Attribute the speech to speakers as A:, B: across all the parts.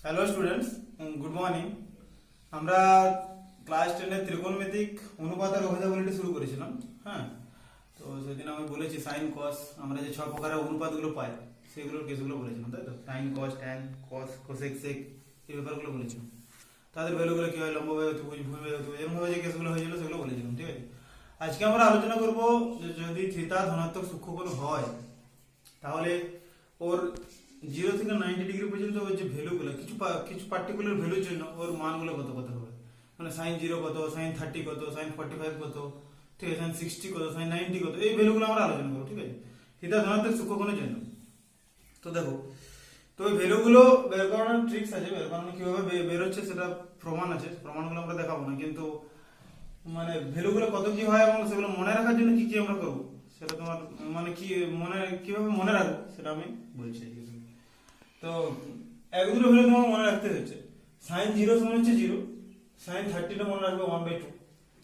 A: Hello students, good morning. আমরা class 10 এর ত্রিকোণমিতিক অনুপাত আর অভেদাবলীটি শুরু করেছিলাম। হ্যাঁ, তো সেদিন আমি বলেছি সাইন কস, আমরা যে 6 প্রকারের অনুপাতগুলো পাই সেগুলোর কেসগুলো বলেছিলাম, তাই তো? সাইন কস, ট্যান, কস, কোসেক, সেক, এই ব্যাপারগুলো বলেছিলাম। তাদের ভ্যালুগুলো কি হয়, লম্ব বাই অতিভুজ, ভূমি বাই অতিভুজ, এরকমভাবে যে কেসগুলো হয়েছিল সেগুলো বলেছিলাম। ঠিক আছে, আজকে আমরা আলোচনা করব যে যদি থিটা ধনাত্মক সূক্ষ্মকোণ হয় তাহলে ওর 0 থেকে 90 ডিগ্রি পর্যন্ত ওর যে ভ্যালুগুলো কিছু পার্টিকুলার ভ্যালুর জন্য ওর মানগুলো কত কত হবে, মানে সাইন 0 কত, সাইন 30 কত, সাইন 45 কত, ঠিক আছে, সাইন 60 কত, সাইন 90 কত, এই ভ্যালুগুলো আমরা আলোচনা করবো। ঠিক আছে, থিটা ধনাত্মক সূক্ষ্মকোণের জন্য। তো দেখো, তো ওই ভ্যালুগুলো বের করানোর ট্রিক্স আছে, বের করানো কিভাবে বের হচ্ছে সেটা প্রমাণ আছে, প্রমাণগুলো আমরা দেখাবো না, কিন্তু মানে ভ্যালুগুলো কত কি হয় এবং সেগুলো মনে রাখার জন্য কি কি আমরা করবো সেটা তোমার মানে কি মনে কিভাবে মনে রাখবো সেটা আমি বলছি। তো এক দুটো ভ্যালু তোমাকে মনে রাখতে হচ্ছে। সাইন 0 সমান হচ্ছে 0, সাইন 30 টা মনে রাখবে 1/2,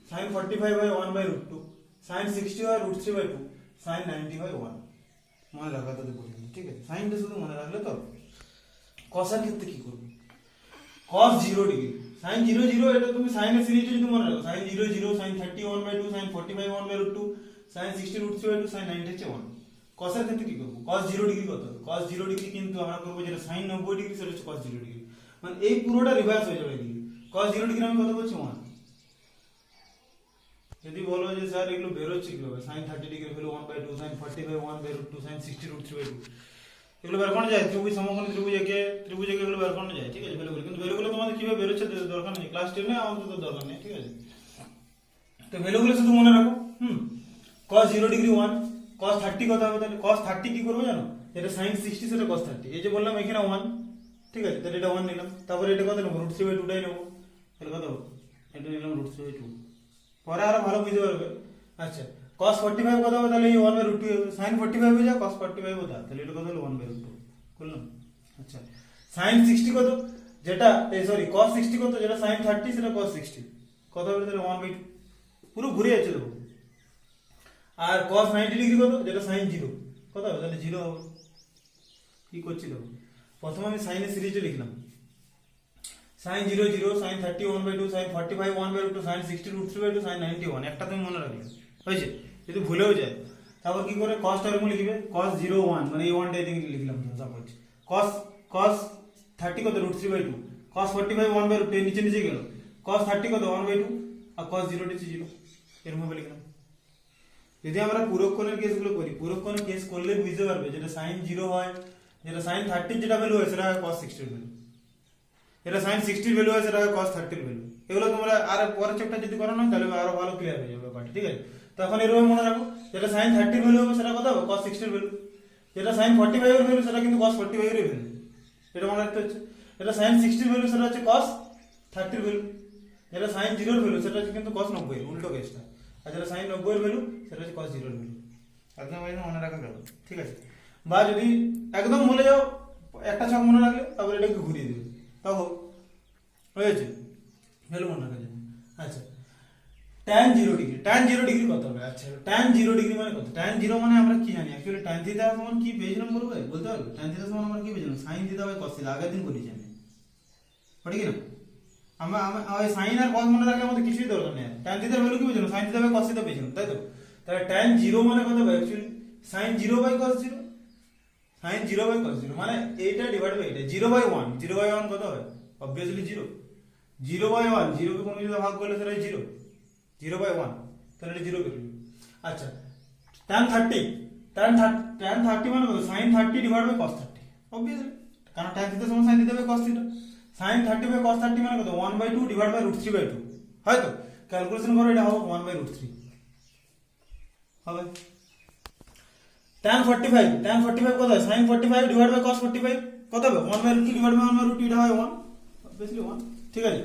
A: সাইন 45 হয় 1/√2, সাইন 60 হয় √3/2, সাইন 90 হয় 1। মনে রাখা তো বলি, ঠিক আছে? সাইনটা শুধু মনে রাখলে তো। কসের ক্ষেত্রে কি করবে? cos 0 ডিগ্রি, sin 0 0, এটা তুমি সাইনের সিরিজটা যদি মনে রাখো, sin 0 0, sin 30 1/2, sin 45 1/√2, sin 60 √3/2, sin 90 হচ্ছে 1। cos এর ক্ষেত্রে কি করব? cos 0 ডিগ্রি কত হবে? cos 0 ডিগ্রি কিন্তু আমরা করব যেটা sin 90 ডিগ্রি সেটা হচ্ছে cos 0 ডিগ্রি, মানে এই পুরোটা রিভার্স হয়ে যাবে এদিকে। cos 0 ডিগ্রি আমি কত বলছি? 1। যদি বলো যে স্যার এগুলো বের হচ্ছে কিভাবে, sin 30 degree value 1/2, sin 45 1/√2, sin 60 √3/2, এগুলো বের করা যায় ত্রিভুজ সমকোণী ত্রিভুজকে এগুলো বের করা যায়। ঠিক আছে, ভ্যালুগুলো কিন্তু ভ্যালুগুলো তোমাদের কিভাবে বের হচ্ছে দরকার নেই, ক্লাস 10 এ আমাদের তো দরকার নেই। ঠিক আছে, তো ভ্যালুগুলো শুধু মনে রাখো। cos 0 ডিগ্রি 1, cos 30 কত হবে? তাহলে cos 30 কি করবে জানো? এটা sin 60 সেটা cos 30, এই যে বললাম এখানে 1, ঠিক আছে, তাহলে এটা 1 নিলাম, তারপরে এটা কত নেব? √3/2 টাই নেব, তাহলে কত হবে? এটা নিলাম √3/2, পরে আরো ভালো বুঝতে পারবে। আচ্ছা, cos 45 কত হবে? তাহলে এই 1/√2 হবে, sin 45 হয়ে যায়, cos 45 হয়ে যায়, তাহলে এটা কত হলো? 1/√2 করলাম। আচ্ছা, sin 60 কত? যেটা cos 60 কত? যেটা sin 30 সেটা cos 60 কত হবে? তাহলে 1/2, পুরো ঘুরে যাচ্ছে দেখো। আর cos 90 ডিগ্রি কত? যেটা sin 0 কত হবে? তাহলে 0 হবে। কি করছি দেখো, প্রথমে আমি সাইনের সিরিজে লিখলাম, sin 0 0, sin 30 1/2, sin 45 1/2, sin 60 √3/2, sin 90 1। একটা তুমি মনে রাখলে হয়েছে। যদি ভুলেও যায় তারপর কি করে cos টার্ম লিখবে, cos 0 1, মানে এই 1 টা এদিকে লিখলাম, সাপোজ cos 30 কত? √3/2, cos 45 1/2, নিচে নিচে গেল, cos 30 কত? 1/2, আর cos 0 হচ্ছে 0, এরকম ভাবে লিখলাম। যদি আমরা পূরক কোণের কেসগুলো করি, পূরক কোণের কেস করলে বুঝতে পারবে যেটা sin 0 হয়, যেটা sin 30 যেটা ভ্যালু হয় সেটা হয় cos 60 এর ভ্যালু, এটা sin 60 এর ভ্যালু হয় সেটা হয় cos 30 এর ভ্যালু। এগুলো তোমরা আর পরের চ্যাপ্টার যদি করো না তাহলে আরো ভালো ক্লিয়ার হয়ে যাবে ব্যাপারটা। ঠিক আছে, তখন এরকম মনে রাখো, যেটা sin 30 এর ভ্যালু হবে সেটা কত হবে? cos 60 এর ভ্যালু। যেটা sin 45 এর ভ্যালু সেটা কিন্তু cos 45 এর ভ্যালু, এটা মনে রাখতে হচ্ছে। যেটা sin 60 এর ভ্যালু সেটা হচ্ছে cos 30 এর ভ্যালু। যেটা sin 0 এর ভ্যালু সেটা হচ্ছে কিন্তু cos 90 এর, উল্টো কেসটা। আর যেটা sin 90 এর ভ্যালু সেটা হচ্ছে cos 0 এর ভ্যালু। একদম মনে রাখা গেল। ঠিক আছে, বা যদি একদম ভুলে যাও, একটা ছক মনে রাখলে তারপরে এটাকে ঘুরিয়ে দেবে, তখন হয়েছে ভ্যালু মনে রাখার জন্য। আচ্ছা, tan 0 ডিগ্রি, tan 0 ডিগ্রি কত হবে? আচ্ছা, tan 0 ডিগ্রি মানে কত? tan 0 মানে আমরা কি জানি অ্যাকচুয়ালি, tan থিটা সমান কি পেয়েছিলাম বলবে, বলতে পারবে? tan থিটা সমান আমরা কি পেয়েছিলাম? sin theta by cos theta, আগের দিন বলেছি আমি, ঠিক না? আমরা ওই sin আর cos মনে রাখলে আমাদের কিছুই দরকার নেই। tan থিটার ভ্যালু কি পেয়েছিলাম? sin theta by cos theta পেয়েছিলাম, তাই তো? তাহলে tan 0 মানে কত হবে actually? sin 0 by cos 0, sin 0 by cos 0 মানে এইটা ডিভাইড বাই এটা, 0/1, 0/1 কত হবে? অবভিয়াসলি 0, 0/1, 0 কে কোনো যদি ভাগ করলে সেটা 0, 0/1, তাহলে এটা 0 বেরোবে। আচ্ছা, tan 30, tan 30 মানে কত? sin 30 divide by cos 30, obviously, কারণ tan থিটা সমান sin theta by cos theta. sin 30 by cos 30 মানে কত? 1/2 ডিভাইড বাই √3/2, হয়তো ক্যালকুলেশন করো, এটা হবে 1/√3 হবে। tan 45 কত হয়? sin 45 ডিভাইড বাই cos 45 কত হবে? 1/√2 ডিভাইড বাই 1/√2, এটা হয় 1, অবভিয়াসলি 1। ঠিক আছে,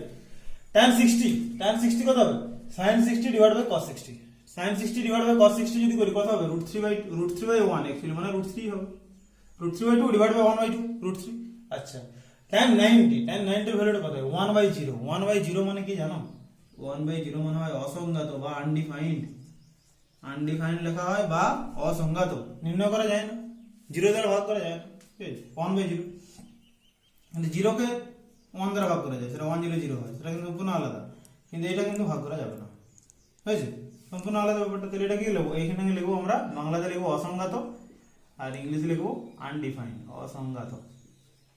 A: tan 60 কত হবে? sin 60 divide by cos 60, sin 60 divide by cos 60 যদি করি কত হবে? √3/1 অ্যাকচুয়ালি, মানে √3 হবে, √3/2 ডিভাইড বাই 1/2 √3। আচ্ছা, tan 90 এর ভ্যালুটা কত হবে? 1/0, 1/0 মানে কি জানো? 1/0 মানে হয় অসংজ্ঞাত বা আনডিফাইন্ড লেখা হয়, বা অসংজ্ঞাত, নির্ণয় করা যায় না, 0 দ্বারা ভাগ করা যায় না। ঠিক আছে, 1/0 মানে 0 কে ওয়ান দ্বারা ভাগ করা যায়, সেটা 100 হয়, সেটা কিন্তু সম্পূর্ণ আলাদা। কিন্তু এটা কিন্তু ভাগ করা যাবে না, হয়েছে, সম্পূর্ণ আলাদা ব্যাপারটা। তাহলে এটা কি লিখবো, এইখানে লিখবো আমরা বাংলাতে লিখবো অসংজ্ঞাত, আর ইংলিশে লিখবো আনডিফাইন্ড, অসংজ্ঞাত,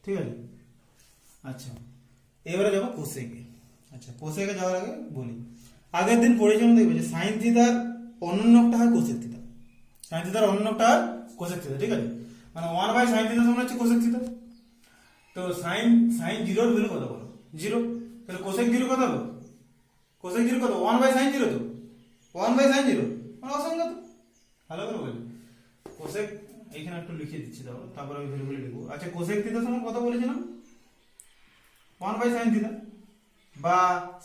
A: ঠিক আছে। আচ্ছা, এবারে যাবো কোসেকে। আচ্ছা, কোসেকে যাওয়ার আগে বলি, আগের দিন পড়েছিলাম, দেখবে যে সাইন থিটার অন্যটা হয় কোসেক থিটা, সাইন থিটার অন্যটা হয় কোসেক থিটা, ঠিক আছে। মানে 1/sin থিটা সমান হচ্ছে কোসেক থিটা। তো সাইন জিরোর ভ্যালু কত বলো, 0, তাহলে কোসেক 0 কত হবে, কোসেক 0 কত, 1/sin 0, তো 1/sin 0 মানে অসংজ্ঞাত। ভালো করে বলি, কোসেক এইখানে একটু লিখে দিচ্ছি, দাও, তারপর আমি ভ্যালুগুলো লিখবো। আচ্ছা, কোসেক থিটা সমান কত বলেছিলাম, 1/sin থিটা, বা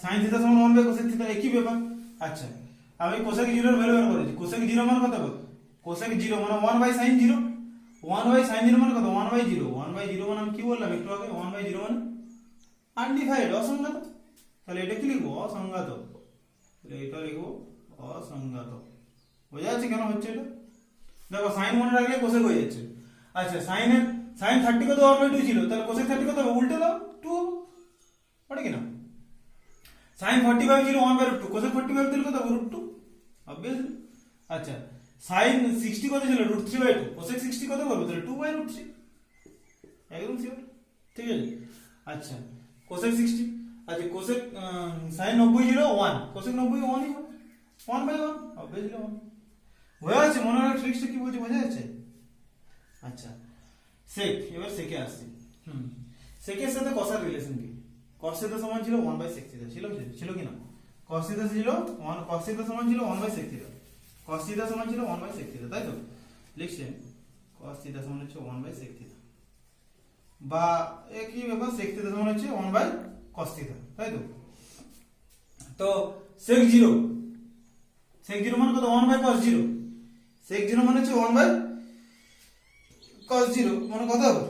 A: sin থিটা সমান 1/cosec থিটা, একই ব্যাপার। আচ্ছা, আমি কোসেক 0 এর ভ্যালু বের করেছি, কোসেক 0 মানে কত হবে, কোসেক 0 মানে 1/sin 0, 1/sin 0 মানে কত, 1/0, 1/0 মানে আমি কি বললাম একটু আগে, 1/0 মানে আনডিফাইন্ড, অসংজ্ঞাত। তাহলে এটা কি লিখবো, অসংজ্ঞাত, তাহলে এটা লিখবো অসংজ্ঞাত। বোঝা যাচ্ছে কেন হচ্ছে এটা, দেখো সাইন মনে রাখলে কোসেক হয়ে যাচ্ছে। আচ্ছা, sin 30 কত 1/2 ছিল, তাহলে কোসেক 30 কত হবে, উল্টে দাও 2 হবে, ওটা কি না। sin 45 ছিল 1/2, কোসেক 45 দিলে কত হবে, √2, obviously। আচ্ছা, sin 60 কত ছিল, √3/2, কোসেক 60 কত করবে, তাহলে 2/√3, একদম শিওর, ঠিক আছে। আচ্ছা, কোসেক 60, আচ্ছা কোসেক sin 90 ছিল 1, কোসেক 90 1ই হবে, 1/1, obviously 1 হয়ে আছে। মনে হয় ট্রিক্সটা কি বলছি, বোঝা যাচ্ছে। আচ্ছা, সেক, এবার সেকে আসছি। সেকের সাথে কসার রিলেশন কি, cos থিটা সমান ছিল 1/sec থিটা, ছিল কি না, cos থিটা ছিল 1, cos থিটা সমান ছিল 1/sec থিটা, cos থিটা সমান ছিল 1/sec থিটা, তাই তো, লিখছি cos থিটা সমান হচ্ছে 1/sec থিটা, বা একই ব্যাপার, sec থিটা সমান হচ্ছে 1/cos থিটা, তাই তো। তো sec 0 মানে কত, 1/cos 0, sec 0 মানে হচ্ছে 1/cos 0 মানে কত হবে,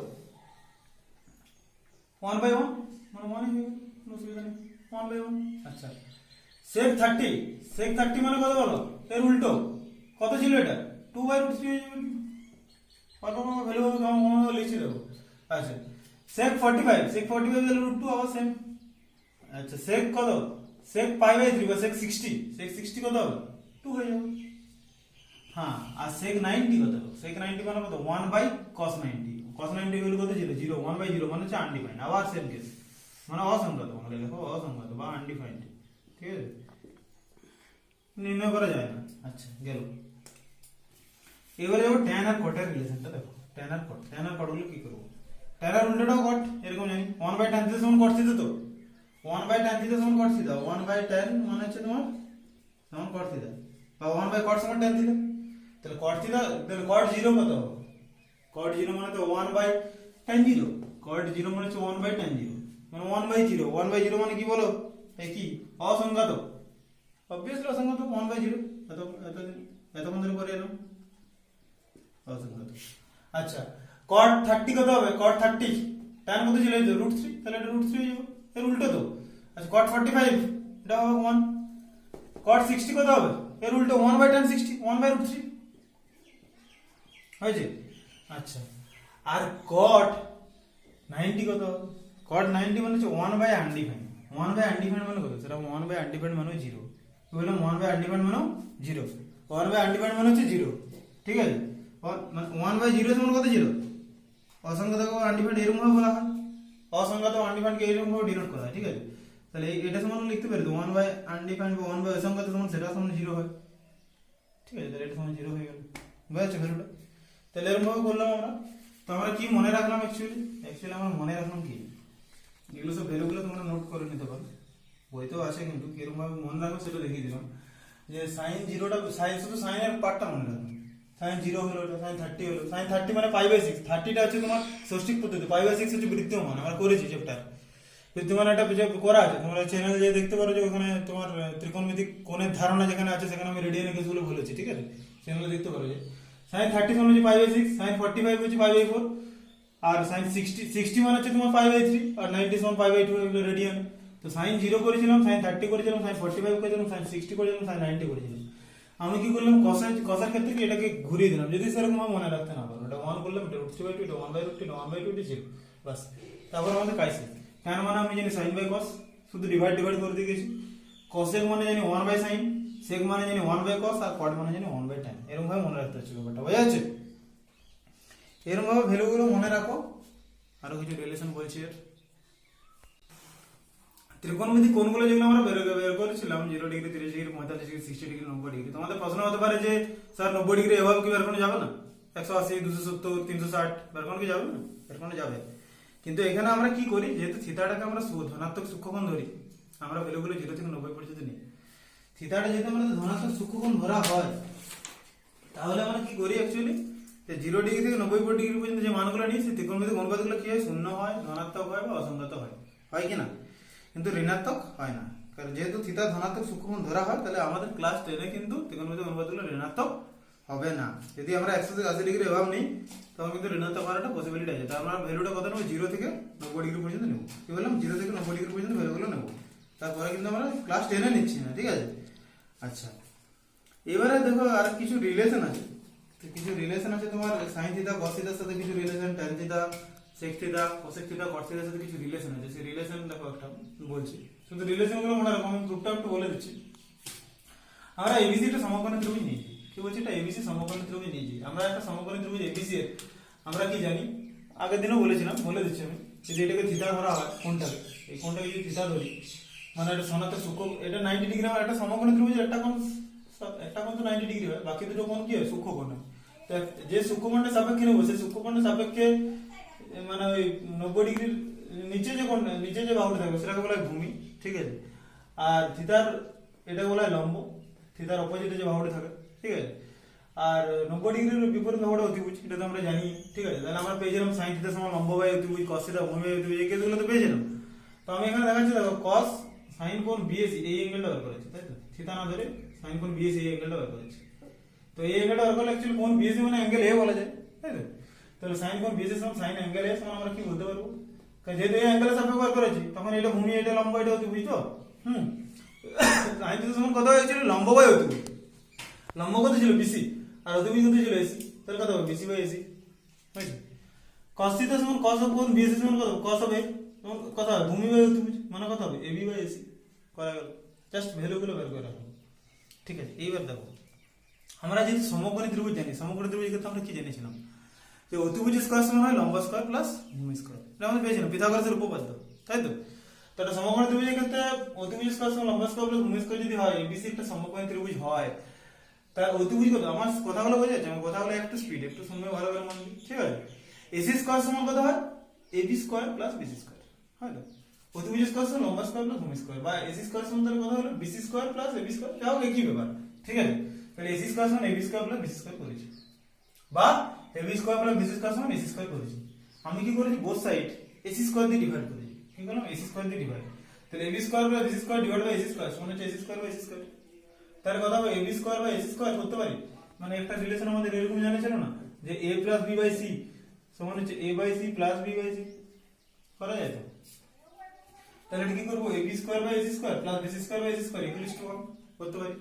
A: 1/1, মানে 1 হয়ে গেল, কোনো অসুবিধা নেই, 1/1। আচ্ছা, sec 30 মানে কত বলো, এর উল্টো কত ছিল, এটা 2/√3 হয়ে যাবে, অল্প কোনো ভ্যালু হবে, কম লিখে দেবো। আচ্ছা, sec 45 তাহলে √2 আবার সেম। আচ্ছা, sec কত, sec π/3 বা sec 60 কত হবে, 2 হয়ে যাবে। হ্যাঁ, আর sec 90 কত হবে, sec 90 মানে কত, 1/cos 90, cos 90 ভ্যালু কত ছিল, 0, 1/0 মানে হচ্ছে আনডিফাইন্ড, আবার সেম কেস, মানে অসংজ্ঞাত, বাংলা লেখো অসংজ্ঞাত বা আনডিফাইন্ড, ঠিক আছে, নির্ণয় করা যায় না। আচ্ছা, গেল। এবারে যাবো tan আর cot এর রিলেশনটা দেখো, tan আর cot গুলো কি করব, tan আর উল্টোটাও cot, এরকম জানি 1/tan থিটা সমান cot থিটা, তো 1/tan থিটা সমান cot থিটা, 1/tan মানে হচ্ছে তোমার সমান cot থিটা, বা 1/cot সমান tan থিটা, তাহলে cot থিটা, তাহলে cot 0 কত হবে, cot 0 মানে তো 1/tan 0, cot 0 মানে হচ্ছে 1/tan 0, মানে 1/0, 1/0 মানে কি বলো, কি অসংজ্ঞাত, obviously অসংজ্ঞাত, 1/0, এতক্ষণ ধরে করে এলাম অসংজ্ঞাত। আচ্ছা, cot 30 কত হবে, cot 30 tan কত ছিল, √3, তাহলে এটা √3 হয়ে যাবে, এর উল্টো তো। আচ্ছা, cot 45 এটা হবে 1, cot 60 কত হবে, এর উল্টো 1/tan 60, 1/√3 হয়েছে। আচ্ছা, আর cot 90 কত হবে, cot 90 মানে হচ্ছে 1/undefined, 1/undefined মানে কত, সেটা 1/undefined মানে 0, বললাম 1/undefined মানে 0, 1/undefined মানে হচ্ছে 0, ঠিক আছে। 1/0 সমান কত ছিল, অসংজ্ঞাত আনডিফাইন্ড এরকম ভাবে বলা হয়, অসংজ্ঞাত আনডিফাইন্ড কে এরকম ভাবে ডিনোট করা হয়, ঠিক আছে। তাহলে এটা সমান লিখতে পারি তো 1/undefined বা 1/অসংজ্ঞাত সমান সেটা সমান 0 হয়, ঠিক আছে, তাহলে এটা সমান 0 হয়ে গেল, বুঝাচ্ছে ভ্যালুটা। তাহলে এরকম ভাবে করলাম আমরা। তো আমরা কি মনে রাখলাম, অ্যাকচুয়ালি আমরা মনে রাখলাম কি, এগুলো সব ভ্যালুগুলো তোমরা নোট করে নিতে পারো, বইতেও আছে, কিন্তু কিরকম ভাবে মনে রাখবো সেটা দেখিয়ে দিলাম। যে sin 0টা, শুধু sin এর পার্টটা মনে রাখবে, sin 0 হলো, এটা sin 30 হলো, sin 30 মানে π/6, 30টা হচ্ছে তোমার ষষ্ঠিক পদ্ধতি, π/6 হচ্ছে বৃত্তীয়মান, আমরা করেছি চ্যাপ্টার বৃত্তীয়মান, একটা করা আছে, তোমরা চ্যানেলে যে দেখতে পারো, যে ওখানে তোমার ত্রিকোণমিতিক কোণের ধারণা যেখানে আছে, সেখানে আমি রেডিয়ান কেসগুলো বলেছি, ঠিক আছে, চ্যানেলে দেখতে পারো। যে sin 30 সমান হচ্ছে π/6, sin 45 হচ্ছে π/4, আর sin 60 মানে হচ্ছে তোমার π/3, আর 90 সমান π/2, এগুলো রেডিয়ান। তো sin 0 করেছিলাম, sin 30 করেছিলাম, sin 45 করেছিলাম, sin 60 করেছিলাম, sin 90 করেছিলাম। আমি কি করলাম, কসার ক্ষেত্রে কি এটাকে ঘুরিয়ে দিলাম, যদি সেরকম মনে রাখতে না পারো, এটা 1 করলাম, এটা √3/2, এটা 1/√2, এটা 1/2, এটা 0, বাস। তারপর আমাদের কাইসেক, tan মানে আমি জানি sin বাই cos, শুধু ডিভাইড করে দিয়ে গেছি। cosec মানে জানি 1 বাই sin, sec মানে জানি 1 বাই cos, আর cot মানে জানি 1 বাই tan। এরকম ভাবে মনে রাখতে হচ্ছে ব্যাপারটা, বোঝা যাচ্ছে? এরকম ভাবে ভ্যালুগুলো মনে রাখো। আরো কিছু রিলেশন বলছি এর। ত্রিকোণমিতি কোণগুলো যেগুলো আমরা বের করেছিলাম 0 degree, 30 degree, 45 degree, 60 degree, 90 degree. তোমাদের প্রশ্ন হতে পারে যে স্যার 90 ডিগ্রি এভাবে কি বের করা যাবে না? 180, 270, 360 বের করা কি যাবে না? বের করা যাবে। কিন্তু এখানে আমরা কি করি, যেহেতু থিটাটাকে আমরা ধনাত্মক সূক্ষ্মকোণ ধরি, আমরা ভ্যালুগুলো 0 থেকে 90 পর্যন্ত নিই। থিটাটা যেহেতু আমাদের ধনাত্মক সূক্ষ্মকোণ ধরা হয়, তাহলে আমরা কি করি অ্যাকচুয়ালি, যে 0 ডিগ্রি থেকে 90 ডিগ্রি পর্যন্ত যে মানগুলো নিই, সেই ত্রিকোণমিতিক অনুপাতগুলো কি হয়, শূন্য হয়, ধনাত্মক হয় বা অসংগত হয়, হয় কি না? কিন্তু ঋণাত্মক হয় না। কারণ যেহেতু থিটা ধনাত্মক সূক্ষ্মকোণ ধরা হয়, তাহলে আমাদের ক্লাস 10 এ কিন্তু ত্রিকোণমিতিক অনুপাতগুলো ঋণাত্মক হবে না। যদি আমরা 100 থেকে 80 ডিগ্রি এভাবে নিই, তখন কিন্তু ঋণাত্মক হওয়ার একটা পসিবিলিটি আছে। তাই আমরা ভ্যালুটা কত নেব, 0 থেকে 90 ডিগ্রি পর্যন্ত নেব। কি বললাম, 0 থেকে 90 ডিগ্রি পর্যন্ত ভ্যালুগুলো নেব। তারপরে কিন্তু আমরা ক্লাস 10 এ নিচ্ছি না, ঠিক আছে? আচ্ছা, এবারে দেখো আর কিছু রিলেশন আছে। কিছু রিলেশন আছে তোমার sin থিটা cos থিটার সাথে কিছু relation, tan theta sec theta cosec theta cot থিটার সাথে কিছু রিলেশন আছে। সেই রিলেশন দেখো একটা বলছি, শুধু রিলেশনগুলো মনে রাখো, আমি প্রুফটা একটু বলে দিচ্ছি। আমরা এবিসি একটা সমকোণী ত্রিভুজ নিয়েছি। কি বলছি, এটা এবিসি সমকোণী ত্রিভুজ নিয়েছি। আমরা একটা সমকোণী ত্রিভুজ এবিসি এর আমরা কি জানি, আগের দিনও বলেছিলাম, বলে দিচ্ছি আমি, যদি এটাকে থিটা ধরা হয়, কোণটাকে, এই কোণটাকে যদি থিটা ধরি, মানে এটা ধনাত্মক সূক্ষ্ম, এটা 90 ডিগ্রি, আমার একটা সমকোণী ত্রিভুজের একটা কোণ তো 90 ডিগ্রি হয়, বাকি দুটো কোণ কি হয়, সূক্ষ্মকোণ হয়। তো যে সূক্ষ্মকোণটা সাপেক্ষে নেবো, সেই সূক্ষ্মকোণের সাপেক্ষে মানে ওই 90 ডিগ্রির নিচে যে কোণ, নিচে যে বাহুটা থাকবে সেটাকে বলা হয় ভূমি, ঠিক আছে? আর থিটার এটা বলা হয় লম্ব, থিটার অপোজিটে যে বাহুটা থাকে, ঠিক আছে? আর 90 ডিগ্রির বিপরীত বাহুটা অতিভুজ, এটা তো আমরা জানি, ঠিক আছে? তাহলে আমরা পেয়ে গেলাম sin থিটা সমান লম্ব বাই অতিভুজ, cos থিটা ভূমি বাই অতিভুজ, এই কেসগুলো তো পেয়ে গেলাম। তো আমি এখানে দেখাচ্ছি, দেখো cos sin কোণ বিএসি এই অ্যাঙ্গেলটা বের করেছি, তাই তো? থিটা না ধরে sin কোণ বিএসি এই অ্যাঙ্গেলটা বের করেছি। তো এই অ্যাঙ্গেলটা বের করলে অ্যাকচুয়ালি কোণ বিএসি মানে অ্যাঙ্গেল এ বলা যায়, তাই তো? তাহলে sin কোণ বিএসি সমান sin অ্যাঙ্গেল এ সমান আমরা কি বলতে পারবো, কারণ যেহেতু এই অ্যাঙ্গেলের সাপেক্ষে বের করেছি, তখন এটা ভূমি, এটা লম্ব, এটা অতিভুজ, তো sin থিটা সমান কত হয়েছিল, লম্ব বাই অতিভুজ। লম্ব কত ছিল, বিসি, আর অতিভুজ কত ছিল, এসি। তাহলে কত হবে, বিসি বাই এসি হয়েছে। cos থিটা সমান cos অফ কোণ বিএসি সমান কত, cos হবে, তখন কত হবে, ভূমি বাই অতিভুজ, মানে কত হবে, এবি বাই এসি। করা গেল, জাস্ট ভ্যালুগুলো বের করে রাখো, ঠিক আছে? এইবার দেখো, আমরা যেহেতু সমকোণী ত্রিভুজ জানি, সমকোণী ত্রিভুজের ক্ষেত্রে আমরা কি জেনেছিলাম, যে অতিভুজ স্কয়ার সমান হয় লম্ব স্কয়ার প্লাস ভূমি স্কয়ার। এটা আমরা পেয়েছিলাম পিথাগোরাসের উপপাদ্য, তাই তো? তো এটা সমকোণী ত্রিভুজের ক্ষেত্রে অতিভুজ স্কয়ার সমান লম্ব স্কয়ার প্লাস ভূমি স্কয়ার যদি হয়, এবিসি একটা সমকোণী ত্রিভুজ হয়, তার অতিভুজ কত, আমার কথাগুলো বোঝা যাচ্ছে? আমার কথাগুলো একটু স্পিড, একটু শুনবে ভালো করে মন দিয়ে, ঠিক আছে? এসি স্কয়ার সমান কত হয়, AB square plus BC square, হয় তো? অতিভুজ স্কয়ার সমান লম্ব স্কয়ার প্লাস ভূমি স্কয়ার, বা এসি স্কয়ার সমান তাহলে কত হলো, BC square plus AB square, যাও একই ব্যাপার, ঠিক আছে? তাহলে এসি স্কয়ার সমান AB square plus BC square করেছি, বা AB square plus BC square সমান এসি স্কয়ার করেছি। আমি কি করেছি, বোথ সাইড এসি স্কয়ার দিয়ে ডিভাইড করেছি। কি করলাম, এসি স্কয়ার দিয়ে ডিভাইড। তাহলে AB square plus BC square divide by AC square সমান হচ্ছে AC square by AC square. তাহলে কথা হবে AB square by AC square করতে পারি, মানে একটা রিলেশন আমাদের এরকম জানা ছিল না, যে a plus B by C সমান হচ্ছে a by C plus B by C, করা যায় তো? তাহলে এটা কি করবো, AB square by AC square plus BC square by AC square equals to 1 করতে পারি।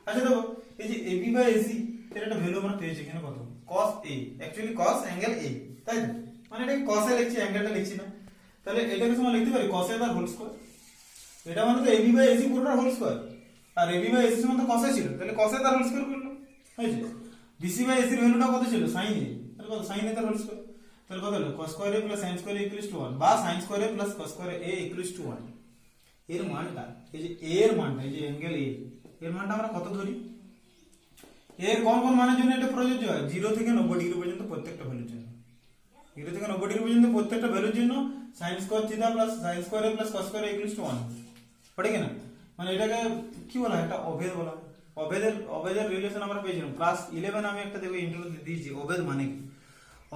A: আচ্ছা দেখো, এই যে এবি বাই এসি এর একটা ভ্যালু আমরা পেয়েছি এখানে কত, cos a, actually cos angle a, তাই তো? মানে এটাকে cos এ লিখছি, অ্যাঙ্গেলটা লিখছি না। তাহলে এটাকে আমরা লিখতে পারি cos a তার হোল স্কয়ার। এটা মানে তো এবি বাই এসি পুরোটা হোল স্কয়ার, আর এবি বাই এসি সমান তো cos a ছিল, তাহলে cos a তার হোল স্কয়ার করলাম, হয়েছে? বিসি বাই এসির ভ্যালুটা কত ছিল, sin a, তাহলে কত, sin a তার হোল স্কয়ার। তাহলে কত হলো, cos square a plus sin square a equals to 1, বা sin square a plus cos square a equals to 1। এর মানটা, এই যে a এর মানটা, এই যে অ্যাঙ্গেল a এর মানটা আমরা কত ধরি, এর কোন কোন মানের জন্য এটা প্রযোজ্য হয়, 0 থেকে 90 ডিগ্রি পর্যন্ত প্রত্যেকটা ভ্যালুর জন্য, 0 থেকে 90 ডিগ্রি পর্যন্ত প্রত্যেকটা ভ্যালুর জন্য sin square theta plus sin square a plus cos square a equals to 1, পড়ে কিনা? মানে এটাকে কি বলা হয়, একটা অভেদ বলা হয়। অভেদের রিলেশন আমরা পেয়েছিলাম ক্লাস 11 আমি একটা দেখো ইন্ট্রো দিয়েছি, অভেদ মানে কি।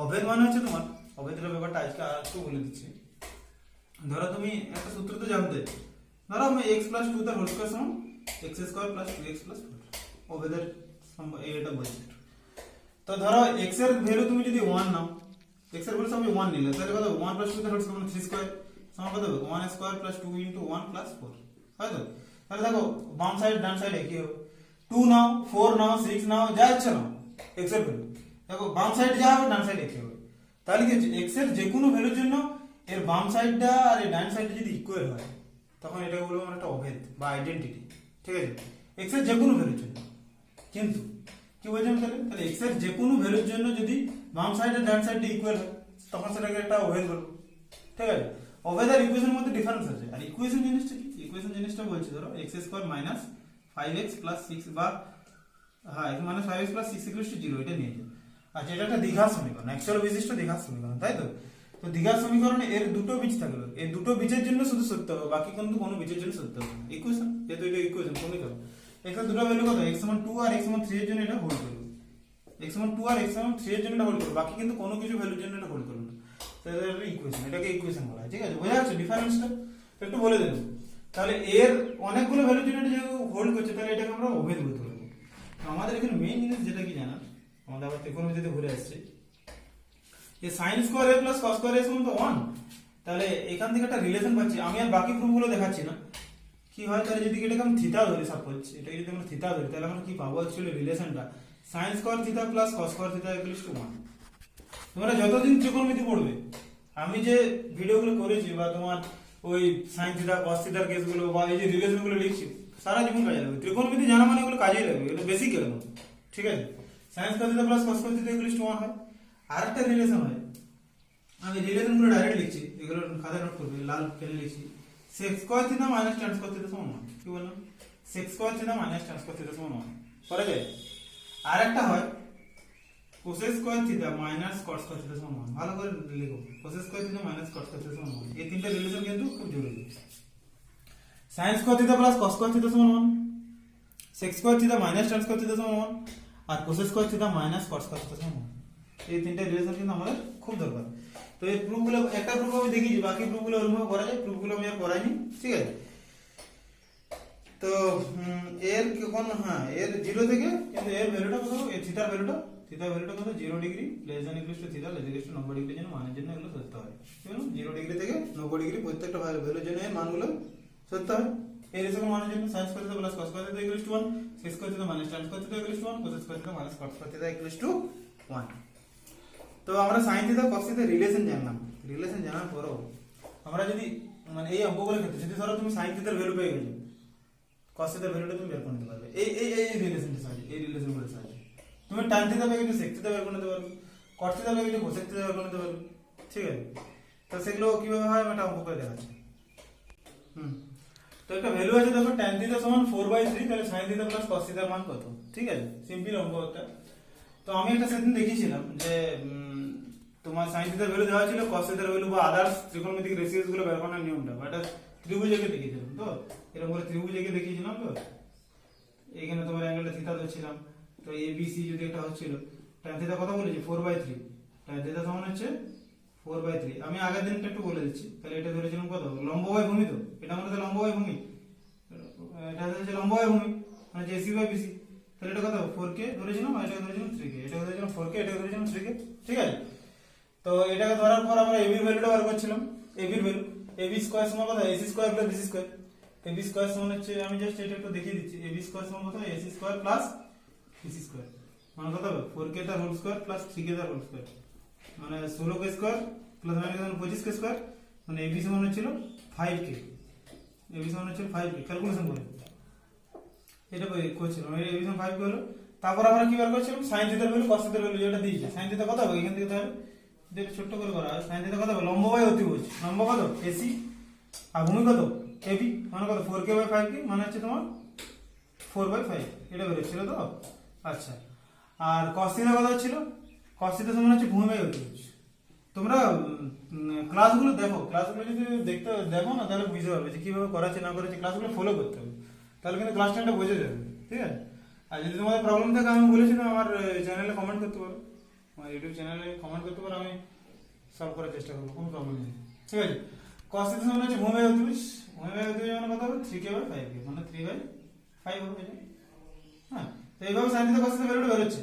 A: অভেদ মানে হচ্ছে তোমার, অভেদের ব্যাপারটা আজকে আর একটু বলে দিচ্ছি। ধরো তুমি একটা সূত্র তো জানতে, ধরো আমি x প্লাস 2 তার হোল স্কয়ার সমান x square plus 2x plus 4, অভেদের এটা বলছি। তো ধরো x এর ভ্যালু তুমি যদি 1 নাও, x এর ভ্যালু আমি 1 নিলে, তাহলে কত হবে, 1 প্লাস 2 তার হোল স্কয়ার মানে 3 স্কয়ার সমান কত হবে, 1 স্কয়ার প্লাস 2 ইনটু 1 প্লাস 4, হয় তো? তাহলে দেখো বাম সাইড ডান সাইড একই হবে, 2 নাও, 4 নাও, 6 নাও, যা ইচ্ছা নাও x এর ভ্যালু, দেখো বাম সাইড যা হবে ডান সাইড একই হবে। তাহলে কি হচ্ছে, x এর যে কোনো ভ্যালুর জন্য এর বাম সাইডটা আর এই ডান সাইডটা যদি ইকুয়াল হয় তখন এটাকে বলবো আমরা একটা অভেদ বা আইডেন্টিটি, ঠিক আছে, এক্স এর যে কোনো ভ্যালুর জন্য। কিন্তু কি বলছেন তাহলে, তাহলে এক্স এর যে কোনো ভ্যালুর জন্য যদি বাম সাইড আর ডান সাইডটা ইকুয়াল হয় তখন সেটাকে একটা অভেদ বলবো, ঠিক আছে। অভেদ আর ইকুয়েশনের মধ্যে ডিফারেন্স আছে। আর ইকুয়েশন জিনিসটা কি, ইকুয়েশন জিনিসটা বলছি ধরো x square minus 5x plus 6 বা হ্যাঁ minus 5x plus 6 equals to 0 এটা নিয়ে যায়। আচ্ছা এটা একটা দ্বিঘাত সমীকরণ, অ্যাকচুয়াল বিশিষ্ট দ্বিঘাত সমীকরণ, তাই তো। তো দ্বিঘাত সমীকরণে এর দুটো বীজ থাকবে, এই দুটো বীজের জন্য শুধু সত্য হবে, বাকি কিন্তু কোনো বীজের জন্য সত্য হবে না। ইকুয়েশন যেহেতু এটা ইকুয়েশন সমীকরণ, এখানে দুটো ভ্যালু কত, x সমান 2 আর x সমান 3 এর জন্য এটা হোল্ড করবে, x সমান 2 আর x সমান 3 এর জন্য এটা হোল্ড করবে, বাকি কিন্তু কোনো কিছু ভ্যালুর জন্য এটা হোল্ড করবে না। তো এটা ইকুয়েশন, এটাকে ইকুয়েশন বলা হয়, ঠিক আছে। বোঝা যাচ্ছে ডিফারেন্সটা, একটু বলে দেব। তাহলে এর অনেকগুলো ভ্যালুর জন্য এটা যেহেতু হোল্ড করছে তাহলে এটাকে আমরা অভেদ বলতে পারবো। তো আমাদের এখানে মেইন জিনিস যেটা কি জানা, আমাদের আবার ত্রিকোণমিতিতে ঘুরে আসছে, যে sin square a plus cos square a সমান তো 1, তাহলে এখান থেকে একটা রিলেশন পাচ্ছি। আমি আর বাকি প্রুফগুলো দেখাচ্ছি না। কি হয় তাহলে যদি এটাকে আমি থিটা ধরি, সাপোজ এটাকে যদি আমরা থিটা ধরি তাহলে আমরা কি পাবো অ্যাকচুয়ালি রিলেশনটা sin square theta plus cos square theta equals to 1। তোমরা যতদিন ত্রিকোণমিতি পড়বে, আমি যে ভিডিওগুলো করেছি বা তোমার ওই sin থিটা cos থিটার কেসগুলো বা এই যে রিলেশনগুলো লিখছি সারা জীবন কাজে লাগবে। ত্রিকোণমিতি জানা মানে এগুলো কাজেই লাগবে, এটা বেসিক এরকম, ঠিক আছে। sin square theta plus cos square theta equals to 1 হয়। আরেকটা রিলেশন হয়, আমি রিলেশনগুলো ডাইরেক্ট লিখছি, এগুলো খাতায় নোট করবে, লাল পেনে লিখছি, sec square theta minus tan square theta সমান 1। কি বললাম, sec square theta minus tan square theta সমান 1 করা যায়। আরেকটা হয় cos square theta minus cot square theta সমান 1। ভালো করে লিখো, cos square theta minus cot square theta সমান 1। এই তিনটা রিলেশন কিন্তু খুব জরুরি। sin square theta plus cos square theta সমান 1, sec square theta minus tan square theta সমান 1 আর cos square theta minus cot square theta সমান 1। এই তিনটা রিলেশন কিন্তু আমাদের খুব দরকার। তো এই প্রুফগুলো একটা প্রুফ আমি দেখিয়েছি, বাকি প্রুফগুলো ওরকম করা যায়, প্রুফগুলো আমি আর করাইনি, ঠিক আছে। তো এর কোন হ্যাঁ এর 0 থেকে কিন্তু এর ভ্যালুটা কত, এই থিটার ভ্যালুটা কত 0 degree less than equal to theta less equal to 90 degree জন্য মানের জন্য এগুলো সত্য হয়। ঠিক আছে, 0 ডিগ্রি থেকে 90 ডিগ্রি প্রত্যেকটা ভ্যালুর জন্য এর মানগুলো সত্য হয়। এই রেশিও মানের জন্য sin square theta plus cos square theta equal to 1, sec square theta minus tan square theta equal to 1, cos square theta minus cot square theta equal to 1। তো আমরা sin theta cos theta relation জানলাম। Relation জানার পরও আমরা যদি মানে এই অঙ্কগুলোর ক্ষেত্রে যদি ধরো তুমি sin থিটার ভ্যালু পেয়ে গেছো, cos থিটার ভ্যালুটা তুমি বের করে নিতে পারবে এই রিলেশনটার সাহায্যে, এই রিলেশনগুলোর সাহায্যে। তুমি tan থিটা পেয়ে গেছো sec থিটা বের করে নিতে পারবে, cot থিটা পেয়ে গেছো cosec থিটা বের করে নিতে পারবে, ঠিক আছে। তো সেগুলো কিভাবে হয় আমি একটা অঙ্ক করে দেখাচ্ছি। তো একটা ভ্যালু আছে দেখো tan থিটা সমান 4/3, তাহলে sin থিটা প্লাস cos থিটার মান কত, ঠিক আছে, সিম্পল অঙ্ক একটা। তো আমি একটা সেদিন দেখিয়েছিলাম যে তোমার sin থিটার ভ্যালু দেওয়া ছিল, cos থিটার ভ্যালু বা আদার্স ত্রিকোণমিতিক রেশিওস গুলো বের করার নিয়মটা, এটা ত্রিভুজ এঁকে দেখিয়েছিলাম। তো এরকম করে ত্রিভুজ এঁকে দেখিয়েছিলাম। তো এখানে তোমার অ্যাঙ্গেলটা থিটা ধরছিলাম, তো ABC যদি একটা হচ্ছিল, tan থিটা কত বলেছি 4/3, tan থিটা সমান হচ্ছে 4/3। আমি আগের দিনটা একটু বলে দিচ্ছি। তাহলে এটা ধরেছিলাম কত, লম্ববাই ভূমি, তো এটা মানে তো লম্ববাই ভূমি, এটা হচ্ছে লম্ববাই ভূমি মানে যে AC/BC। তাহলে এটা কত 4K ধরেছিলাম, আর এটা ধরেছিলাম 3K, এটা ধরেছিলাম 4K, এটা ধরেছিলাম 3K, ঠিক আছে। তো এটাকে ধরার পর আমরা AB এর ভ্যালুটা বার করছিলাম। AB এর ভ্যালু AB স্কয়ার সমান কত, AC square plus BC square. AB square সমান হচ্ছে, আমি জাস্ট এটা একটু দেখিয়ে দিচ্ছি, AB স্কয়ার সমান কত, AC square plus BC square মানে কত হবে 4K তার হোল স্কয়ার প্লাস 3K তার হোল স্কয়ার মানে 16K square plus 25K square মানে AB সমান হচ্ছিল 5K। AB সমান হচ্ছে 5K, ক্যালকুলেশন করে এটা করছিলাম, AB সমান 5K হলো। তারপর আমরা কি বার করছিলাম sin থিটার ভ্যালু cos থিটার ভ্যালু যেটা দিয়েছে, sin থিটা কত হবে এখান থেকে তাহলে যেটা ছোট করে করা হয়, sin থিটা কত হবে লম্ব বাই অতিভুজ, লম্ব কত AC আর ভূমি কত AB মানে কত 4K/5K মানে হচ্ছে তোমার 4/5, এটা বেরোচ্ছিল তো। আচ্ছা, আর cos থিটা কত ছিল, cos থিটা সমান হচ্ছে ভূমি বাই অতিভুজ। তোমরা ক্লাসগুলো দেখো, ক্লাসগুলো যদি দেখো না তাহলে বুঝতে পারবে যে কিভাবে করাচ্ছে না করাচ্ছে, ক্লাসগুলো ফলো করতে হবে, তাহলে কিন্তু ক্লাস টাইমটা বোঝা যাবে, ঠিক আছে। আর যদি তোমাদের প্রবলেম থাকে আমি বলেছিলাম আমার চ্যানেলে কমেন্ট করতে পারো, আমার ইউটিউব চ্যানেলে কমেন্ট করতে পারো, আমি সলভ করার চেষ্টা করবো, কোনো প্রবলেম নেই, ঠিক আছে। cos থিটা সমান হচ্ছে ভূমি বাই অতিভুজ, ভূমি বাই অতিভুজ মানে কত হবে 3K/5K মানে 3/5 হবে, হ্যাঁ। তো এইভাবে sin থিটা cos থিটা ভ্যালুটা বেরোচ্ছে,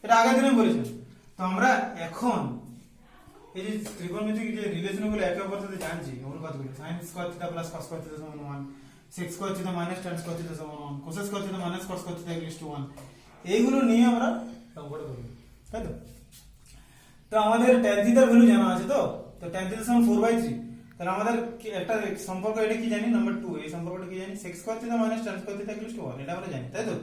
A: এটা আগের দিনে বলেছিলাম। তো আমরা এখন এই যে ত্রিকোণমিতিক যে রিলেশনগুলো একে অপরের সাথে জানছি, অনুপাতগুলো sin square theta plus cos square theta সমান 1, sec square theta minus tan square theta সমান 1, cos square theta minus cot square theta equal to 1, এইগুলো নিয়ে আমরা অঙ্কটা করব, তাই তো। তো আমাদের tan থিটার ভ্যালু জানা আছে, তো তো tan থিটা সমান 4/3। তাহলে আমাদের একটা সম্পর্ক এটা কি জানি, নাম্বার 2, এই সম্পর্কটা কি জানি, sec square theta minus tan square theta equals to 1, এটা আমরা জানি, তাই তো?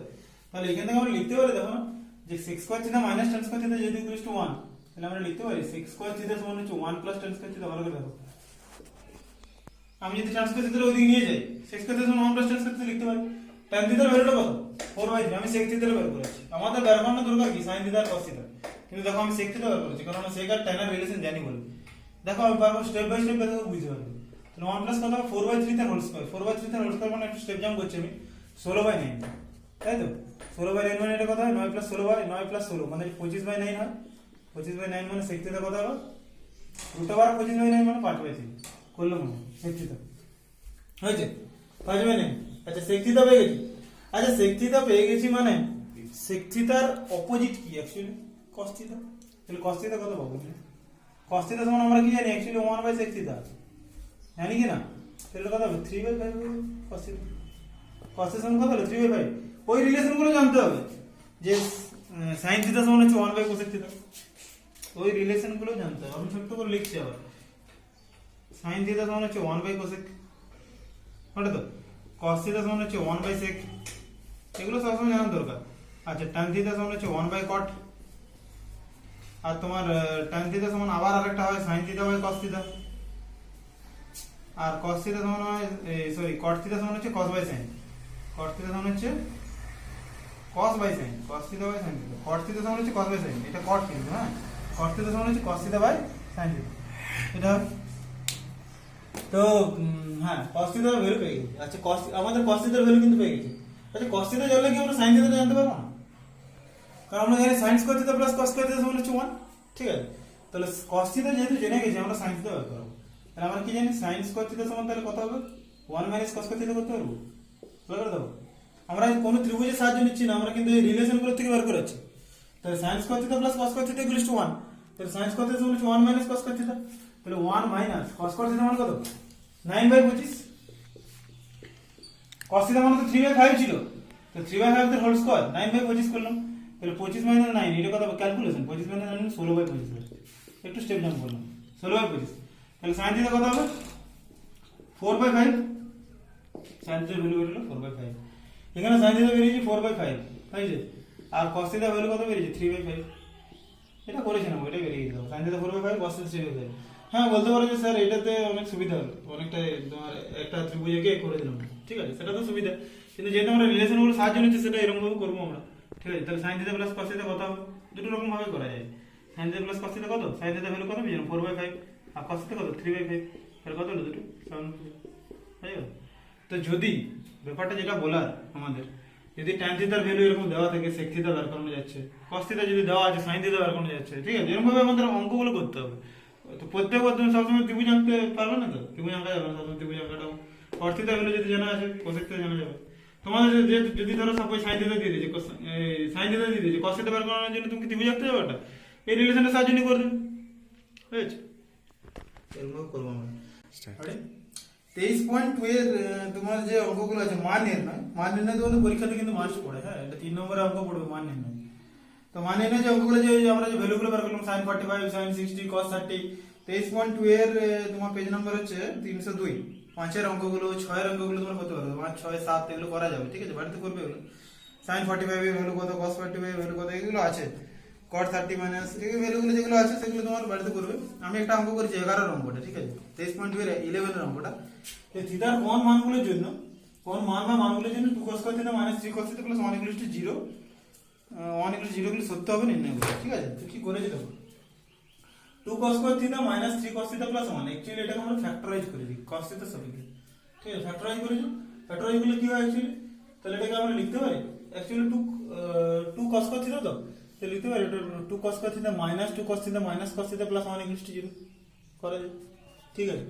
A: তাহলে এখান থেকে আমরা লিখতে পারি, দেখো না, যে sec square theta minus tan square theta যদি ইকুয়ালস টু 1, তাহলে আমরা লিখতে পারি sec স্কয়ার থিটা সমান হচ্ছে 1 প্লাস tan স্কয়ার থিটা। ভালো করে দেখো, আমি যদি tan স্কয়ার থিটার ওইদিকে নিয়ে যাই, sec স্কয়ার থিটা সমান 1 প্লাস tan স্কয়ার থিটা লিখতে পারি। tan থিটার ভ্যালুটা কত? 4/3। আমি sec থিটার বের করেছি, আমাদের বের করানোর দরকার কি sin থিটা আর cos থিটা, কিন্তু দেখো আমি sec থিটা বের করেছি কারণ আমরা sec আর tan এর রিলেশন জানি বলে। দেখো আমি পারবো স্টেপ বাই স্টেপ দেখো বুঝতে পারবে। তাহলে 1 প্লাস কত হবে? 4/3 তার হোল স্কয়ার। 4/3 তার হোল স্কয়ার মানে একটু স্টেপ জাম্প করছি আমি, 16/9, তাই তো? 16/9 মানে এটা কত হয়? 9 প্লাস 16 মানে 25/9 হয়। 25/9 মানে sec থিটা কত হবে? √25/9 মানে 5/3 করলাম না, sec থিটা হয়েছে 5/9। আচ্ছা sec থিটা পেয়ে গেছি। আচ্ছা sec থিটা পেয়ে গেছি মানে sec থিটার অপোজিট কি অ্যাকচুয়ালি? cos theta. তাহলে cos থিটা কত পাবো? cos থিটা সমান আমরা কি জানি অ্যাকচুয়ালি 1/sec থিটা, জানি কি না? তাহলে কত হবে? 3/5 cos থিটা। cos থিটা সমান কত হলো? 3/5। ওই রিলেশনগুলো জানতে হবে যে sin থিটা সমান হচ্ছে 1/cosec থিটা, ওই রিলেশনগুলো জানতে হবে। আমি ছোট্ট করে লিখছি আবার, sin থিটা সমান হচ্ছে 1/cosec, ওটা তো cos থিটা সমান হচ্ছে 1/sec, এগুলো সবসময় জানার দরকার। আচ্ছা tan থিটা সমান হচ্ছে 1/cot, আর তোমার tan থিটা সমান আবার আরেকটা হয় sin theta by cos theta, আর cos থিটা সমান হয় সরি cot থিটা সমান হচ্ছে cos by sin, cot theta সমান হচ্ছে cos by sin, cos theta by sin theta, cot theta সমান হচ্ছে cos বাই sin, এটা cot কিন্তু, হ্যাঁ cot থিটা সমান হচ্ছে cos theta by sin theta, এটা তো হ্যাঁ cos থিটার ভ্যালু পেয়ে গেছি। আচ্ছা cos আমাদের cos থিটার ভ্যালু কিন্তু পেয়ে গেছি। আচ্ছা cos থিটা জানলে কি আমরা sin থিটা জানতে পারবো না? কারণ আমরা জানি sin square theta plus cos square theta সমান হচ্ছে 1, ঠিক আছে? তাহলে cos থিটা যেহেতু জেনে গেছি, আমরা sin থিটা বের করব। তাহলে আমরা কি জানি sin স্কয়ার থিটা সমান তাহলে কত হবে? 1 মাইনাস cos স্কয়ার থিটা করতে পারবো, বের করে দেবো। আমরা কোনো ত্রিভুজের সাহায্য নিচ্ছি না, আমরা কিন্তু এই রিলেশনগুলো থেকে বের করেছি। তাহলে sin square theta plus cos square theta equals to 1, তাহলে sin স্কয়ার থিটা সমান হচ্ছে 1 মাইনাস cos স্কয়ার থিটা, তাহলে 1 মাইনাস cos স্কয়ার থিটা মানে কত? 9/25। cos থিটা মানে তো 3/5 ছিল, তো 3/5 এর হোল স্কয়ার 9/25 করলাম, তাহলে 25 মাইনাস 9 এটা কত হবে? ক্যালকুলেশন 25 মাইনাস 9 16/25, একটু স্টেপ জাম্প করলাম 16/25। তাহলে sin থিটা কত হবে? 4/5, sin থিটার ভ্যালু বের হলো 4/5। এখানে sin থিটা বেরিয়েছে 4/5, হয়েছে? আর cos থিটা ভ্যালু কত বেরিয়েছে? 3/5। এটা করেছিলাম, ওইটাই বেরিয়ে গেল sin থিটা 4/5, cos থিটা 3/5। হ্যাঁ বলতে পারো যে স্যার এটাতে অনেক সুবিধা হলো, অনেকটা তোমার একটা ত্রিভুজকে করে দিলাম, ঠিক আছে? সেটা তো সুবিধা, কিন্তু যেহেতু আমরা রিলেশনগুলো সাহায্য নিচ্ছি সেটা এরকম ভাবে করবো আমরা, ঠিক আছে? তাহলে sin theta plus cos theta কত হবে? দুটো রকম ভাবে করা যায়। sin theta plus cos theta কত? sin থিটা ভ্যালু কত পেয়েছিলাম? 4/5, আর cos থিটা কত? 3/5, তাহলে কত হলো? দুটো 7, তাই না? তো যদি ব্যাপারটা যেটা বলার আমাদের, যদি tan থিটার ভ্যালু এরকম দেওয়া থাকে sec থিটা বের করানো যাচ্ছে, cos থিটা যদি দেওয়া আছে sin থিটা বের করানো যাচ্ছে, ঠিক আছে? এরকম ভাবে আমাদের অঙ্কগুলো করতে হবে। তো প্রত্যেকবার তুমি সবসময় ত্রিভুজ আঁকতে পারবে না, তো ত্রিভুজ আঁকা যাবে না সবসময়, ত্রিভুজ আঁকাটাও cos থিটার ভ্যালু যদি জানা আছে cos থিটা জানা যাবে। তোমাদের যদি ধরো সাপোজ sin থিটা দিয়ে দিয়েছে, sin থিটা দিয়ে দিয়েছে, cos থিটা বের করানোর জন্য তুমি কি ত্রিভুজ আঁকতে যাবে? এটা এই রিলেশনের সাহায্য নিয়ে করে দেবে, বুঝেছো? এরকম ভাবে করবো আমরা। 23.2 এর তোমার যে অঙ্কগুলো আছে মান নির্ণয় তোমাদের পরীক্ষাতে কিন্তু মাস্ট পড়ে, হ্যাঁ এটা 3 নম্বরের অঙ্ক পড়বে মান নির্ণয়। তো মান নির্ণয় যে অঙ্কগুলো যে আমরা যে ভ্যালুগুলো বের করলাম sin 45 sin 60 cos 30, 23.2 এর তোমার পেজ নাম্বার হচ্ছে 302। 5 এর অঙ্কগুলো 6 এর অঙ্কগুলো তোমরা করতে পারবে, 5 6 7 এগুলো করা যাবে, ঠিক আছে? বাড়িতে করবে এগুলো। sin 45 এর ভ্যালু কত, cos 45 এর ভ্যালু কত, এগুলো আছে। cot 30 মাইনাস এই ভ্যালুগুলো যেগুলো আছে সেগুলো তোমার বাড়িতে করবে। আমি একটা অঙ্ক করেছি 11 এর অঙ্কটা, ঠিক আছে? 23.2 এর 11 এর অঙ্কটা। এই থিটার কোন মানগুলোর জন্য, কোন মান বা মানগুলোর জন্য 2 cos theta minus 3 cos theta plus 1 equals to 0, 1 equals to 0 গুলো সত্য হবে নির্ণয় করতে, ঠিক আছে? তো কি করেছি দেখো, 2 cos theta minus 3 cos theta plus 1, actually এটাকে আমরা ফ্যাক্টরাইজ করেছি cos থিটা সাপেক্ষে, ঠিক আছে? ফ্যাক্টরাইজ করেছি, ফ্যাক্টরাইজ করলে কি হয় অ্যাকচুয়ালি, তাহলে এটাকে আমরা লিখতে পারি অ্যাকচুয়ালি 2 cos থিটা, তো লিখতে পারি এটা 2 cos theta minus 2 cos theta minus cos theta plus 1 equals to 0 করা যায়, ঠিক আছে?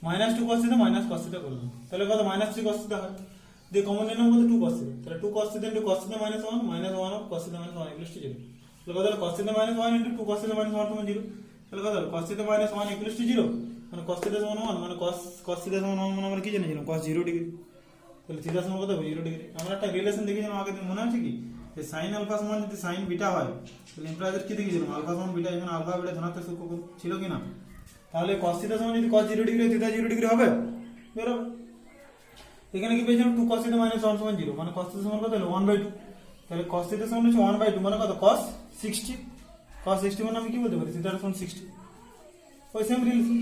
A: minus 2 cos theta minus cos theta করলাম, তাহলে কত? minus 3 cos থিটা হয়, দিয়ে কমন নিলাম কত? 2 cos থিটা, তাহলে 2 cos theta into cos theta minus 1 minus 1 of cos theta minus 1 equals to 0, তাহলে কত হলো? cos theta minus 1 into 2 cos theta minus 1 সমান 0, তাহলে কত হলো? cos theta minus 1 equals to 0, মানে cos থিটা সমান 1, মানে cos থিটা সমান 1 মানে আমরা কি জেনেছিলাম? cos 0 ডিগ্রি, তাহলে থিটা সমান কত হবে? 0 ডিগ্রি। আমরা একটা রিলেশন দেখেছিলাম আগে, মনে আছে কি? যে sin আলফা সমান যদি sin বিটা হয়, তাহলে ইমপ্লাইজ কি দেখেছিলাম? আলফা সমান বিটা, এখানে আলফা বিটা ধনাত্মক সূচক ছিল কি না? তাহলে cos থিটা সমান যদি cos 0 ডিগ্রি থিটা 0 ডিগ্রি হবে বের হবে। এখানে কি পেয়েছিলাম 2 cos থিটা মাইনাস 1 সমান 0 মানে cos থিটা সমান কত হলো 1/2। তাহলে cos থিটা সমান হচ্ছে 1/2 মানে কত cos 60। cos 60 মানে আমি কি বলতে পারি থিটার সমান 60। ওই সেম রিলেশন।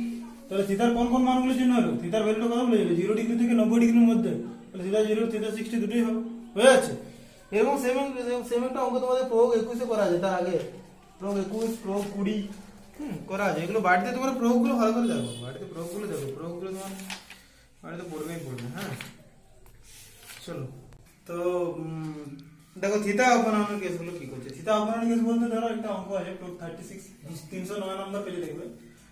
A: তাহলে থিটার কোন কোন মানগুলোর জন্য হলো থিটার ভ্যালুটা কত বলে যাবে 0 ডিগ্রি থেকে 90 ডিগ্রির মধ্যে। তাহলে থিটা 0 থিটা 60 দুটোই হবে হয়ে যাচ্ছে। এরকম সেম একটা অঙ্ক তোমাদের প্রয়োগ 21 এ করা যায় তার আগে প্রয়োগ 21 প্রয়োগ 20 করা যায়। এগুলো বাড়িতে তোমরা প্রয়োগগুলো ভালো করে দেখো বাড়িতে প্রয়োগগুলো তোমার বাড়িতে পড়বে হ্যাঁ। চলো তো দেখো থিটা অপনয়নের কেসগুলো কি করছে। থিটা অপনয়নের কেস বলতে ধরো একটা অঙ্ক আছে 36 309 নাম্বার পেজে দেখবে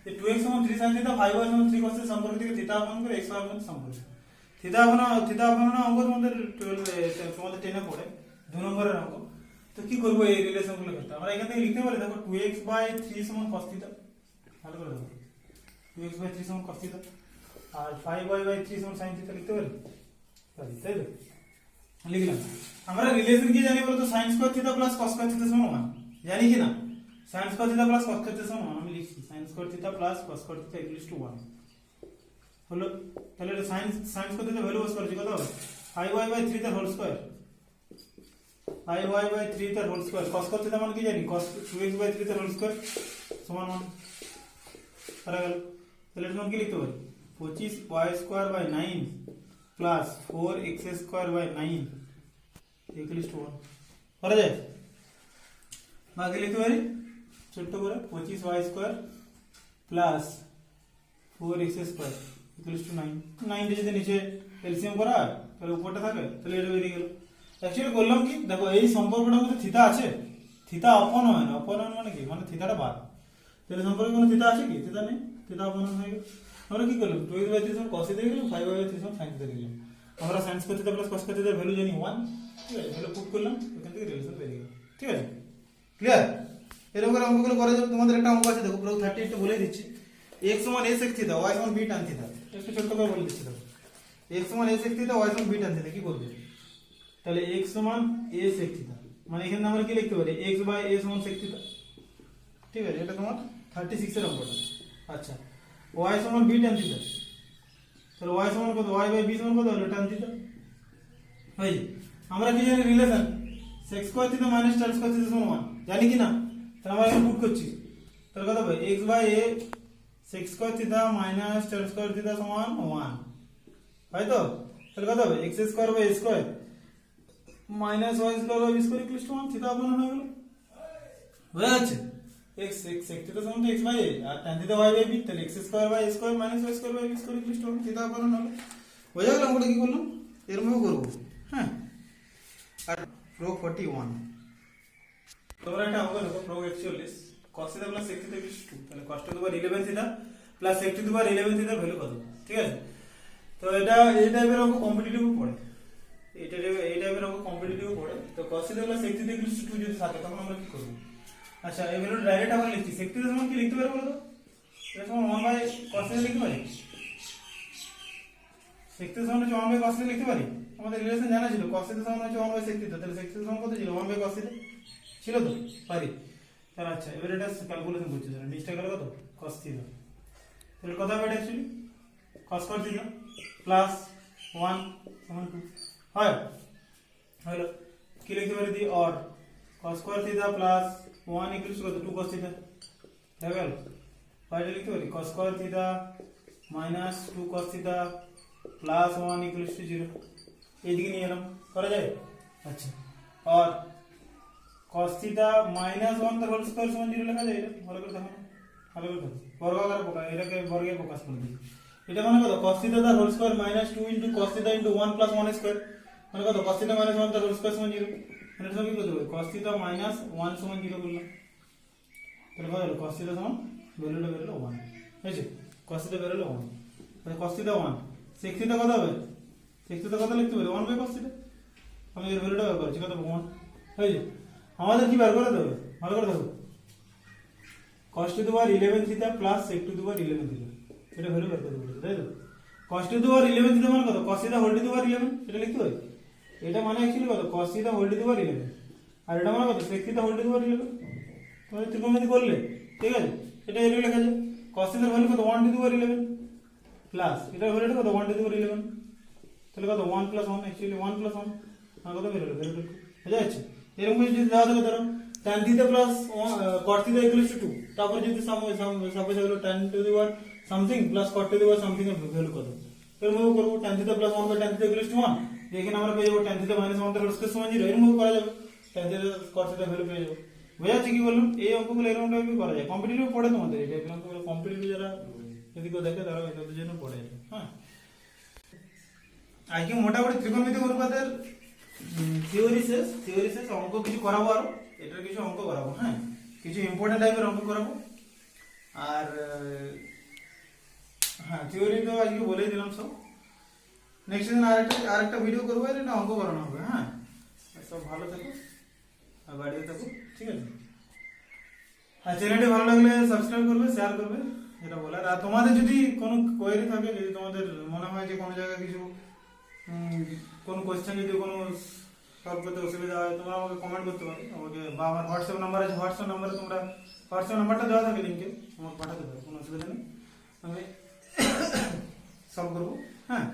A: যে 2x সমান 3 sin থিটা 5y সমান 3 cos থিটা সম্পর্ক থেকে থিটা অপনয়ন করে x অপনয়ন সম্পর্ক। থিটা অপনয়নের অঙ্ক তোমাদের 10 এ পড়ে 2 নম্বরের অঙ্ক। তো কি করব এই রিলেশনগুলো করতে আমরা এখান থেকে লিখতে পারি দেখো 2x/3 সমান cos থিটা ভালো করে দেখো 2x/3 সমান cos থিটা আর 5y/3 সমান sin থিটা লিখতে পারি তাই তো লিখলাম। আমরা রিলেশন কি জানি বলতো sin square theta plus cos square theta সমান 1 জানি কি না sin square theta plus cos square theta সমান 1 আমি লিখছি sin square theta plus cos square theta = 1 হলো। তাহলে এটা sin স্কয়ার থিটা ভ্যালু বস করছি কত হবে 5y/3 তার হোল স্কয়ার 5y/3 তার whole square cos square theta মানে কি জানি cos 2x/3 তার হোল স্কয়ার সমান 1 করা গেল। তাহলে এটা কি লিখতে পারি 25y²/9 প্লাস 4x²/9 = 1 করা যায়। বাকি লিখতে পারি ছোট করে 25y² প্লাস 4x² = 9 9 যদি নিচে এলসিএম করা তাহলে উপরটা থাকে তাহলে এটা বেরিয়ে গেল। অ্যাকচুয়ালি বললাম কি দেখো এই সম্পর্কটার মধ্যে থিটা আছে থিটা অপনয়ন মানে কি মানে থিটাটা বাদ তাহলে সম্পর্কে কোনো থিটা আছে কি থিটা নেই থিটা অপনয়ন হয়ে গেল। আমরা কি করলাম 2x/3 সমান cos থিটা দিলাম 5y/3 সমান sin থিটা দিলাম। আমরা sin square theta plus cos square থিটার ভ্যালু জানি 1 ঠিক আছে তাহলে পুট করলাম এখান থেকে রিলেশন বেরিয়ে গেল ঠিক আছে ক্লিয়ার। এরকম করে অঙ্কগুলো করে যাবে। তোমাদের একটা অঙ্ক আছে দেখো পুরো 30 একটু বলে দিচ্ছি x সমান a sec থিটা y সমান b tan থিটা একটু ছোট করে বলে দিচ্ছি দেখো x সমান a sec থিটা y সমান b tan থিটা কি করবে তাহলে x সমান a sec থিটা মানে এখানে আমরা কি লিখতে পারি x/a সমান sec থিটা ঠিক আছে এটা তোমার 36 এর অঙ্কটা। আচ্ছা y সমান b tan থিটা তাহলে y সমান কত y/b সমান কত হলো tan থিটা হই আমরা কি জানি relation sec square theta minus tan square theta সমান 1 জানি কি না তাহলে আমরা এখানে পুট করছি তাহলে কত হবে x/a sec square theta minus tan square theta সমান 1 তাই তো তাহলে কত হবে x²/a² মাইনাস y²/b² = 1 থিটা অপনয়ন হয়ে গেল হয়ে যাচ্ছে। x sec থিটা সমান তো x/a আর tan থিটা y/b তাহলে x² মাইনাস y²/b² = 1 থিটা অপনয়ন হলো হয়ে গেল। আমরা কি করলাম এরকম করব হ্যাঁ। আর প্রয়োগ 41 তোমরা এটা অঙ্ক দেখো প্রয়োগ 41 cos theta plus sec theta = 2 তাহলে cos to the power 11 theta plus sec to the power 11 থিটার ভ্যালু কত ঠিক আছে। তো এটা এই টাইপের অঙ্ক কম্পিটিটিভ পড়ে এই টাইপের অঙ্ক কম্পিটিটিভ পড়ে। তো cos theta plus sec theta = 2 যদি থাকে তখন আমরা কি করব। আচ্ছা এই ভ্যালুটা ডাইরেক্ট আমরা লিখছি sec থিটা সমান কি লিখতে পারি বলো তো এটা সমান 1/cos থিটা লিখতে পারি sec থিটা সমান 1/cos থিটা লিখতে পারি। আমাদের রিলেশন জানা ছিল cos থিটা সমান 1/sec থিটা তাহলে sec থিটা সমান কত ছিল 1/cos থিটা ছিল তো পারি তাহলে। আচ্ছা এবার এটা ক্যালকুলেশন করছি তাহলে নিচটা গেল কত cos থিটা তাহলে কত হবে এটা actually cos square theta plus 1 সমান 2 হয় হলো কি লিখতে পারি দি অর cos স্কয়ার থিটা প্লাস 1 = কত 2 cos থিটা হয়ে গেল। বাইরে লিখতে পারি cos square theta minus 2 cos theta plus 1 = 0 এইদিকে নিয়ে এলাম করা যায়। আচ্ছা আর cos থিটা মাইনাস 1 তার হোল স্কয়ার সমান 0 লেখা যায় এটা ভালো করে দেখো বর্গ আকারে প্রকাশ এটাকে বর্গে প্রকাশ করে দিই এটা মানে কত cos থিটা তার whole square minus 2 cos theta 1 plus 1 square মানে কত cos থিটা মাইনাস 1 তার হোল স্কয়ার সমান 0 মানে এটা কি করতে হবে cos থিটা মাইনাস 1 সমান 0 করলাম তাহলে কত হলো cos থিটা সমান ভ্যালুটা বেরোলো 1 হয়েছে cos থিটা বেরোলো 1 তাহলে cos থিটা 1 sec থিটা কত হবে sec থিটা কত লিখতে পারি 1/cos থিটা আমি এর ভ্যালুটা বের করছি কত 1 হয়েছে। আমাদের কি বের করতে হবে ভালো করে দেখো cos to the power 11 theta plus sec to the power 11 theta এটা ভ্যালু বের করতে হবে তাই তো cos to the power 11 theta মানে কত cos theta whole to the power 11 এটা লিখতে হবে এটা মানে অ্যাকচুয়ালি কত cos theta whole to the power 11 আর এটা মানে কত sec theta whole to the power 11 তোমরা ত্রিকোণমিতি করলে ঠিক আছে এটা এর লেখা যায় cos থিটার ভ্যালু কত 1 টু দি পাওয়ার 11 প্লাস এটার ভ্যালু কত 1 টু দি পাওয়ার 11 তাহলে কত 1 প্লাস 1 অ্যাকচুয়ালি 1 প্লাস 1 আর কত বের হলো ভ্যালুটা বুঝা যাচ্ছে এরকম কিছু যদি দেওয়া থাকে ধরো tan theta plus cot theta equals to 2 তারপর যদি সাপোজ হলো tan to the power something plus cot to the power something এর ভ্যালু কত এর মধ্যে করব tan theta plus 1 by tan theta equals to 1 এখানে আমরা পেয়ে যাব tan থিটা মাইনাস 1 তার স্কয়ার সমান 0 এর মধ্যে করা যাবে tan theta cot theta value পেয়ে যাব বুঝা যাচ্ছে কি বললাম এই অঙ্কগুলো এরকম টাইপে করা যায় কম্পিটিটিভ পড়ে তোমাদের এই টাইপের অঙ্কগুলো কম্পিটিটিভ যারা যদি কেউ দেখে তারা এটার জন্য পড়ে যায় হ্যাঁ আজকে মোটামুটি ত্রিকোণমিতিক অনুপাতের থিওরি শেষ অঙ্ক কিছু করাবো আরো এটার কিছু অঙ্ক করাবো হ্যাঁ কিছু ইম্পর্টেন্ট টাইপের অঙ্ক করাবো আর হ্যাঁ থিওরি তো আজকে বলেই দিলাম সব নেক্সট দিন আরেকটা ভিডিও করবো আর এটা অঙ্ক করানো হবে হ্যাঁ সব ভালো থাকো আর বাড়িতে থাকো ঠিক আছে আর চ্যানেলটি ভালো লাগলে সাবস্ক্রাইব করবে শেয়ার করবে এটা বলার আর তোমাদের যদি কোনো কোয়েরি থাকে যদি তোমাদের মনে হয় যে কোনো জায়গায় কিছু কোনো কোশ্চেন যদি কোনো সলভ করতে অসুবিধা হয় তোমরা আমাকে কমেন্ট করতে পারো আমাকে বা আমার হোয়াটসঅ্যাপ নাম্বার আছে হোয়াটসঅ্যাপ নাম্বারে তোমরা হোয়াটসঅ্যাপ নাম্বারটা দেওয়া থাকে লিঙ্কে আমাকে পাঠাতে পারো কোনো অসুবিধা নেই আমি সলভ করবো হ্যাঁ